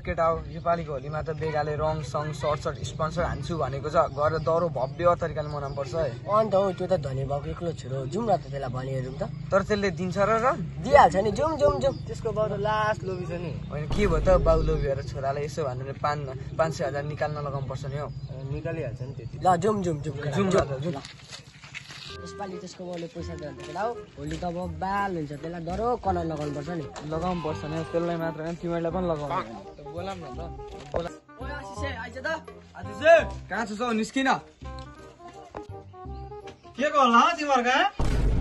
केटा हो योपालिको होलीमा त बेगाले रङ सङ सर्ट स्पोन्सर हान्छु भनेको छ गएर दरो भव्य तरिकाले मनाउनु पर्छ है अन्त हो त्यो त धनी भएको एक्लो छोरो जाउँ न त त्यसलाई भनिहेरौँ त तर त्यसले दिन्छ र दिइहाल्छ नि जाउँ त्यसको बाउ त लास्ट लोभी छ नि होइन के भयो त बाउ लोभी भएर छोरालाई यसो भनेर 500,000 निकाल्न लगाउनु पर्छ नि हौ निकालिहाल्छ नि त्यति ल जाउँ यसपालि त्यसको बाउले पैसा दिन्छ केटा हो होली त अब बाल हुन्छ त्यसलाई डरो कलर लगाउनु पर्छ नि लगाउनु पर्छ नि त्यसलाई मात्र होइन तिमीलाई पनि लगाउनु बोलाम न त बोला आइज त कहाँ छ निस्किन के को होला तिम्रो कहाँ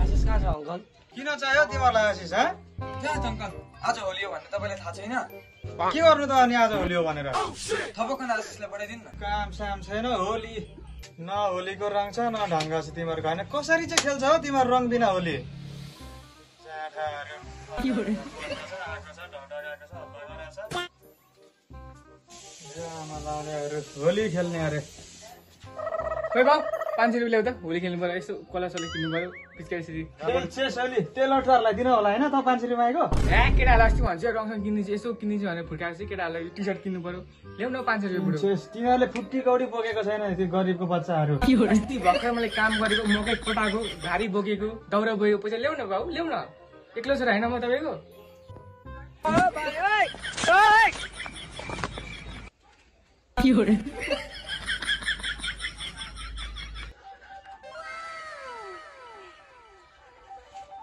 आशिष कहाँ छ अङ्कल किन चाहियो तिमीलाई आशिष ह कहाँ छ अङ्कल आज होली हो भन्ने तपाईँलाई थाहा छैन के गर्नु त अनि आज होली हो भनेर थपक्क आशिषलाई पठाइदिनु न काम साम छैन होली न होलीको रङ छ न ढङ्ग छ तिमीहरूको होइन कसरी चाहिँ खेल्छ हो तिमीहरू रङ बिना होली होली खेल्ने अरे खै बाउ 500 रुपियाँ ल्याउ त होली खेल्नु पर्यो यसो कला सला किन्नु पर्यो पिचकारी टेलरलाई दिनु होला होइन त 500 रुपियाँ मागेको केटाहरूलाई अस्ति भन्छ रङसँग किनिदिन्छु यसो किनिदिन्छु भनेर फुर्काएको चाहिँ केटाहरूलाई टी सर्ट किन्नु पर्यो ल्याउ न 500 रुपियाँ तिमीहरूले फुट्टी कौडी बोकेको छैन त्यो गरिबको बच्चाहरू अस्ति भर्खर मैले काम गरेको मकै कोटाको भारी बोकेको दाउरा बोकेको पैसा ल्याउ न बाउ ल्याउ न एक्लो छोरा होइन म तपाईँको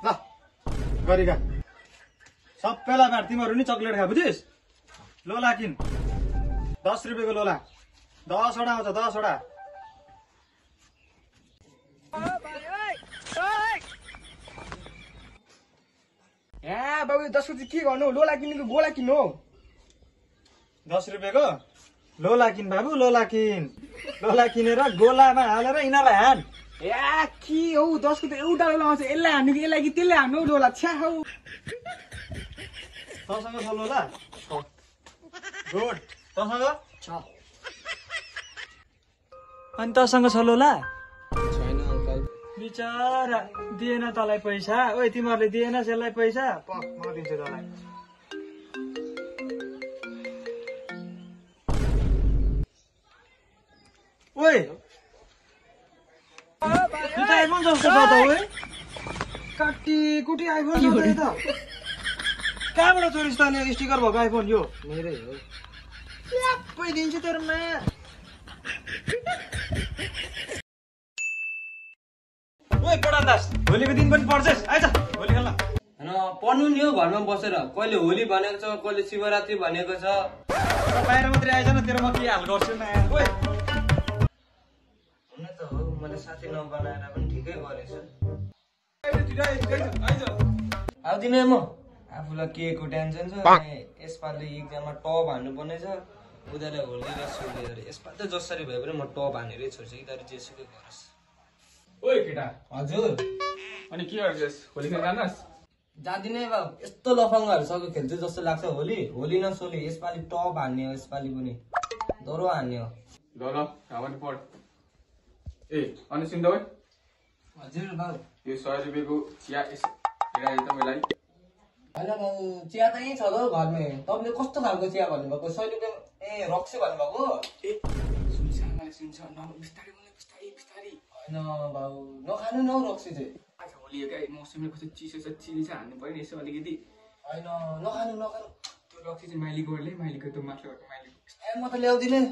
ल गरिका सबैलाई बाँड तिमीहरू नि चक्लेट खा बुझिस् लोला किन 10 रुपियाँको लोला 10 वटा आउँछ 10 वटा बाबु 10 रुपियाँ के गर्नु लोला किनेको गोला किन्नु हो 10 रुपियाँको लोला किन बाबु लोला किनेर गोलामा हालेर यिनीहरूलाई हान के हौ 10 को त एउटा लोला आउँछ यसलाई हान्नु कि यसलाई कि त्यसलाई हान्नु लोला छ्या हौ तँसँग छ लोला गुड तँसँग छ अनि तँसँग छ लोला छैन अङ्कल बिचारा दिएन तँलाई पैसा ओइ तिमीहरूले दिएन यसलाई पैसा म दिन्छु तँलाई ओइ यो त आइफोन जस्तो छ त ओइ काटी कुटी आइफोन छ त कहाँबाट चोरिस् त स्टिकर भएको आइफोन यो मेरै हो ल्याप्पै दिन्छु तेरोमा ओइ पढान्दास होलीको दिन पनि पढ्छस् आइज होली खेल्न होइन पढ्नु नि हो घरमा बसेर कहिले होली भनेको छ कहिले शिवरात्रि भनेको छ बाहिर मात्रै आइज न तेरो म के हाल गर्छु न ओइ हुन त हो मैले साथी नबनाएर पनि ठिकै गरेछ आउँदिन म आफूलाई के को टेन्सन छ यसपालि एक्जाममा टप हान्नुपर्ने छ उनीहरूलाई होली र सोली यसपालि त जसरी भए पनि म टप हानेरै छोड्छु यिनीहरू जेसुकै गरोस् ओइ केटा हजुर अनि के गर्छस् होली खेल्न जानुहोस् जाँदिनै बाबु यस्तो लफङ्गाहरूसँग खेल्छु जस्तो लाग्छ होली होली न सोली यसपालि टप हान्ने हो यसपालि पनि डरो हान्ने हो ल हावानी पढ ए अनि सुन्दा भाइ हजुर बाबु यो 100 रुपियाँको चिया हेराइ त मलाई होइन बाबु चिया त यहीँ छ त घरमै तपाईँले कस्तो खालको चिया भन्नुभएको 100 रुपियाँ ए रक्सी भन्नुभएको ए सुन्छ बिस्तारै बोल्नु बिस्तारै होइन बाबु नखानु न हौ रक्सी चाहिँ आज होली हो क्या मौसमले कस्तो चिसो छ चिनी चाहिँ हान्नु पर्यो नि यसो अलिकति होइन नखानु त्यो रक्सी चाहिँ माइलीकोले माइलीको त्यो माथिबाट माइलीको ए म त ल्याउँदिनँ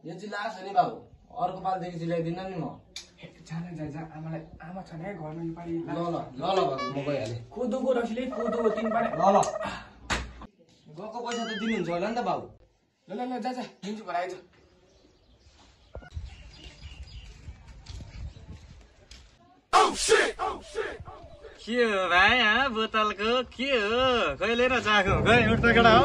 यो चाहिँ लास हो नि बाबु अर्को पालदेखि चाहिँ ल्याइदिन नि म जा आमालाई आमा छ नि घरमा योपालि ल बाबु म गइहालेँ कोदोको रक्सीले कोदोको 3 पाने ल गएको पैसा त दिनुहुन्छ होला नि त बाबु ल जा दिन्छु भरे आइज के हो भाइ बोतलको के हो कहिले र चाखो गए उठ त केटा हो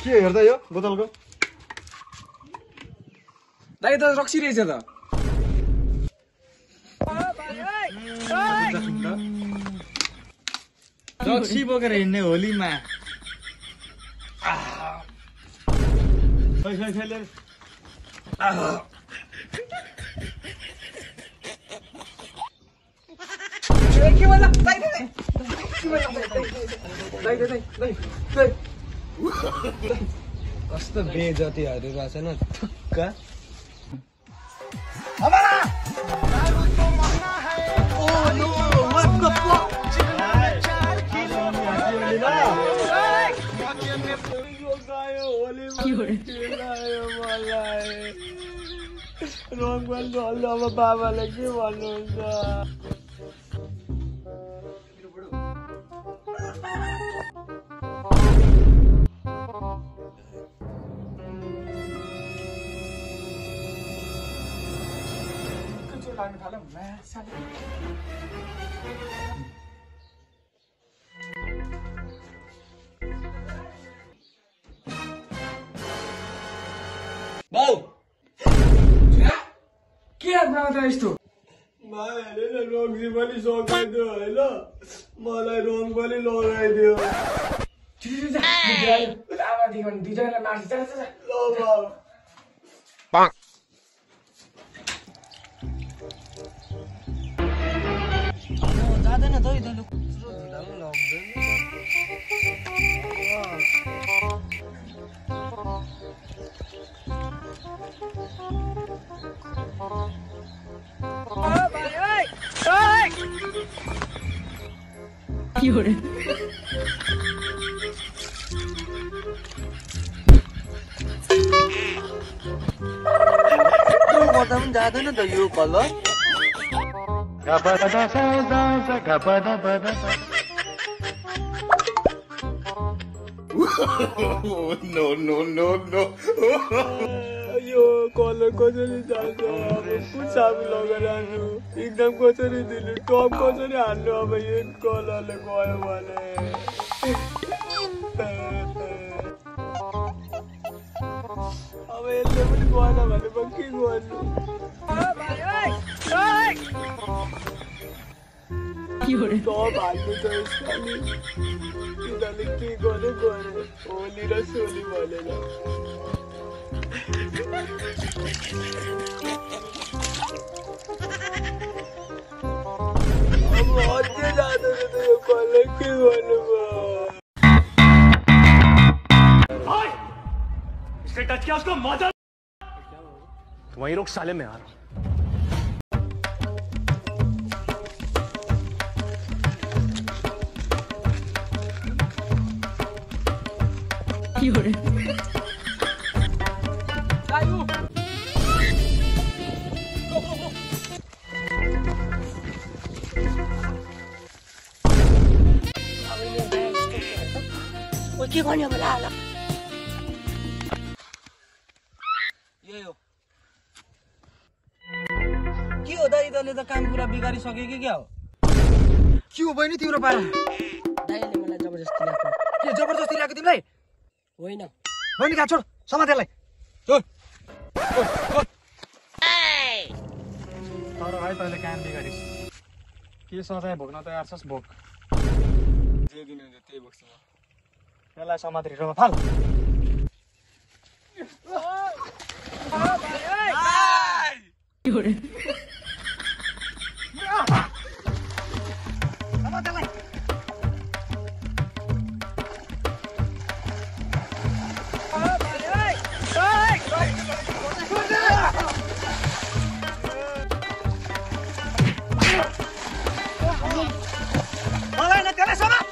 के हेर्दा यो बोतलको दाइ त रक्सी रहेछ त रक्सी बोकेर हिँड्ने होलीमा खै कस्तो बेजतीहरू रहेछ न थुक्क अब बाबाले के भन्नुहुन्छ बाउ के बनाउँदा यस्तो रङ्गी पनि सकाइदियो होइन मलाई रङ पनि लगाइदियो दुईजनालाई मार्छ ल बाउ जाँदैन त है तैँले गर्दा पनि जाँदैन त यो कलर यो कलर कसरी जान्छ अब कुन साबुन लगाएर हान्नु एकदम कसरी दिनु टप कसरी हान्नु अब यो कलरले गयो भने अब यसले पनि गएन भने म के गर्नु टप हाल्नु त यसपालि तिनीहरूले के गर्यो गरे होली र सोली भनेर अब अझै जाँदैन त यो कलर के गर्नु इसने टच किया उसको मदद वहीं रुक साले में आ रहा हूं के भन्यो मलाई हाल यही हो के हो दाइ तैँले त काम पुरा बिगारिसक्यो कि क्या हो के हो बहिनी तिम्रो पारा दाइले मलाई जबरजस्ती ल्याएको के जबरजस्ती ल्याएको तिमीलाई होइन बहिनी कहाँ छोड समातेलाई छोड तर भाइ तैँले काम बिगारिस् के सजाय भोग्न तयार छस् भोग जे दिनुहुन्छ त्यही बोक्छु म यसलाई समातेर हिँड्नु फाल मलाई न त्यसलाई समा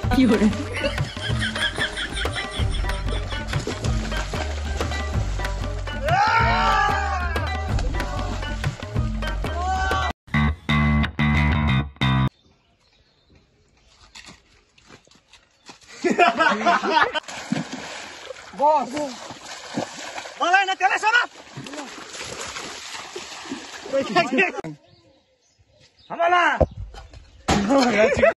मलाई न त्यसलाई समा